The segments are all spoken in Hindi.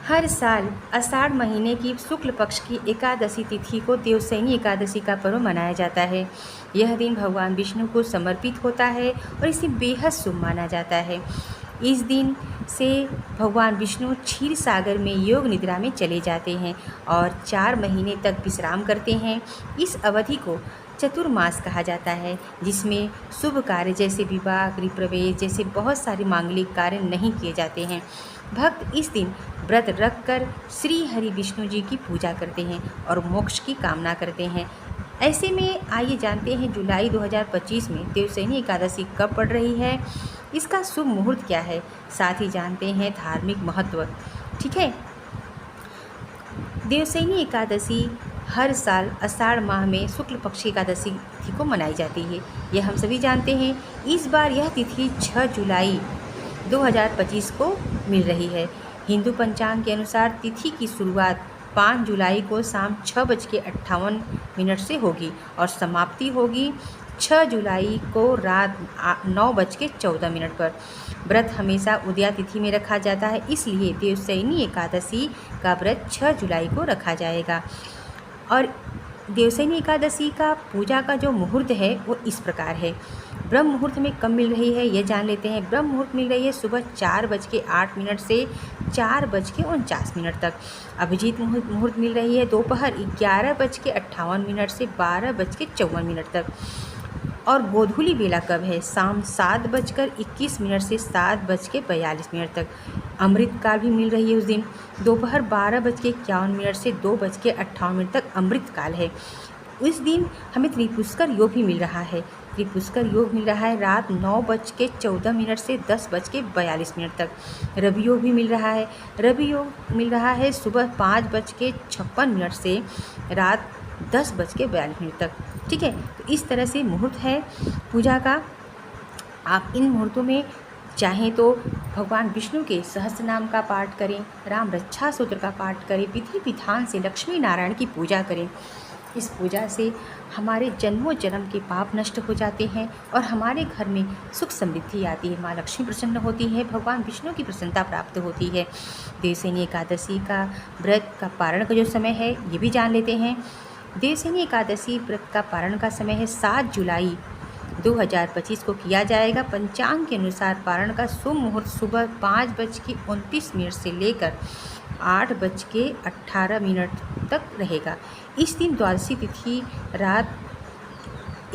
हर साल आषाढ़ महीने की शुक्ल पक्ष की एकादशी तिथि को देवशयनी एकादशी का पर्व मनाया जाता है। यह दिन भगवान विष्णु को समर्पित होता है और इसे बेहद शुभ माना जाता है। इस दिन से भगवान विष्णु क्षीर सागर में योग निद्रा में चले जाते हैं और 4 महीने तक विश्राम करते हैं। इस अवधि को चतुर्मास कहा जाता है, जिसमें शुभ कार्य जैसे विवाह, गृह प्रवेश जैसे बहुत सारे मांगलिक कार्य नहीं किए जाते हैं। भक्त इस दिन व्रत रखकर श्री हरि विष्णु जी की पूजा करते हैं और मोक्ष की कामना करते हैं। ऐसे में आइए जानते हैं जुलाई 2025 में देवशयनी एकादशी कब पड़ रही है, इसका शुभ मुहूर्त क्या है, साथ ही जानते हैं धार्मिक महत्व। ठीक है, देवशयनी एकादशी हर साल आषाढ़ माह में शुक्ल पक्ष की एकादशी तिथि को मनाई जाती है, यह हम सभी जानते हैं। इस बार यह तिथि 6 जुलाई 2025 को मिल रही है। हिंदू पंचांग के अनुसार तिथि की शुरुआत 5 जुलाई को शाम 6:58 से होगी और समाप्ति होगी 6 जुलाई को रात 9:14 पर। व्रत हमेशा उदया तिथि में रखा जाता है, इसलिए देवशयनी एकादशी का व्रत 6 जुलाई को रखा जाएगा। और देवशयनी एकादशी का पूजा का जो मुहूर्त है वो इस प्रकार है। ब्रह्म मुहूर्त में कब मिल रही है ये जान लेते हैं। ब्रह्म मुहूर्त मिल रही है सुबह 4:08 से 4:49 तक। अभिजीत मुहूर्त मिल रही है दोपहर 11:58 से 12:54 तक। और गोधूली बेला कब है? शाम 7:21 से 7:42 तक। अमृत काल भी मिल रही है उस दिन। दोपहर 12:51 से 2:58 तक अमृत काल है। उस दिन हमें त्रिपुष्कर योग भी मिल रहा है। त्रिपुष्कर योग मिल रहा है रात 9:14 से 10:42 तक। रवि योग भी मिल रहा है। रवि योग मिल रहा है सुबह 5:56 से रात 10:42 तक। ठीक है, तो इस तरह से मुहूर्त है पूजा का। आप इन मुहूर्तों में चाहें तो भगवान विष्णु के सहस्त्र नाम का पाठ करें, राम रक्षा सूत्र का पाठ करें, विधि विधान से लक्ष्मी नारायण की पूजा करें। इस पूजा से हमारे जन्मों जन्म के पाप नष्ट हो जाते हैं और हमारे घर में सुख समृद्धि आती है। माँ लक्ष्मी प्रसन्न होती है, भगवान विष्णु की प्रसन्नता प्राप्त होती है। देवशयनी एकादशी का व्रत का पारण का जो समय है ये भी जान लेते हैं। देवशयनी एकादशी व्रत का पारण का समय है 7 जुलाई 2025 को किया जाएगा। पंचांग के अनुसार पारण का शुभ मुहूर्त सुबह 5:29 से लेकर 8:18 तक रहेगा। इस दिन द्वादशी तिथि रात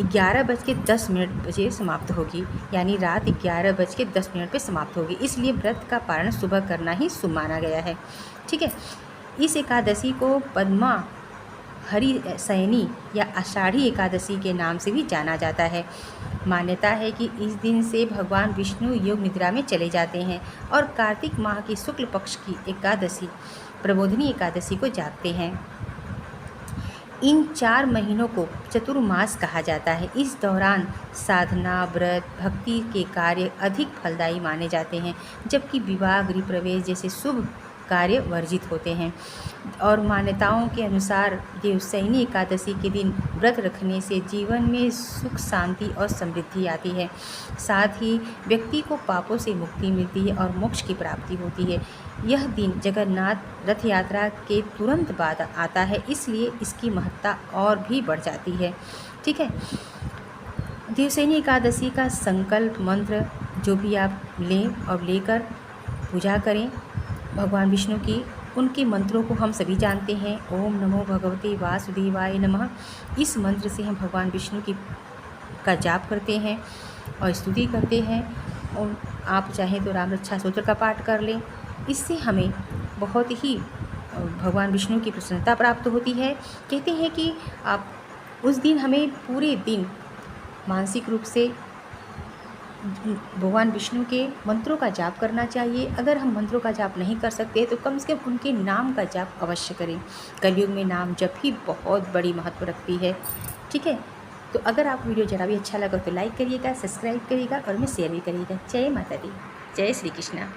11:10 समाप्त होगी, यानी रात 11:10 पे समाप्त होगी। इसलिए व्रत का पारण सुबह करना ही शुभ माना गया है। ठीक है, इस एकादशी को पद्मा हरिशयनी या आषाढ़ी एकादशी के नाम से भी जाना जाता है। मान्यता है कि इस दिन से भगवान विष्णु योग निद्रा में चले जाते हैं और कार्तिक माह की शुक्ल पक्ष की एकादशी प्रबोधिनी एकादशी को जागते हैं। इन 4 महीनों को चतुर्मास कहा जाता है। इस दौरान साधना, व्रत, भक्ति के कार्य अधिक फलदायी माने जाते हैं, जबकि विवाह, गृह प्रवेश जैसे शुभ कार्य वर्जित होते हैं। और मान्यताओं के अनुसार देवशयनी एकादशी के दिन व्रत रखने से जीवन में सुख, शांति और समृद्धि आती है। साथ ही व्यक्ति को पापों से मुक्ति मिलती है और मोक्ष की प्राप्ति होती है। यह दिन जगन्नाथ रथ यात्रा के तुरंत बाद आता है, इसलिए इसकी महत्ता और भी बढ़ जाती है। ठीक है, देवशयनी एकादशी का संकल्प मंत्र जो भी आप लें और लेकर पूजा करें भगवान विष्णु की। उनके मंत्रों को हम सभी जानते हैं। ओम नमो भगवते वासुदेवाय नमः। इस मंत्र से हम भगवान विष्णु की का जाप करते हैं और स्तुति करते हैं। और आप चाहें तो राम रक्षा सूत्र का पाठ कर लें। इससे हमें बहुत ही भगवान विष्णु की प्रसन्नता प्राप्त होती है। कहते हैं कि आप उस दिन हमें पूरे दिन मानसिक रूप से भगवान विष्णु के मंत्रों का जाप करना चाहिए। अगर हम मंत्रों का जाप नहीं कर सकते तो कम से कम उनके नाम का जाप अवश्य करें। कलयुग में नाम जप ही बहुत बड़ी महत्व रखती है। ठीक है, तो अगर आपको वीडियो ज़रा भी अच्छा लगा तो लाइक करिएगा, सब्सक्राइब करिएगा और में शेयर भी करिएगा। जय माता दी, जय श्री कृष्णा।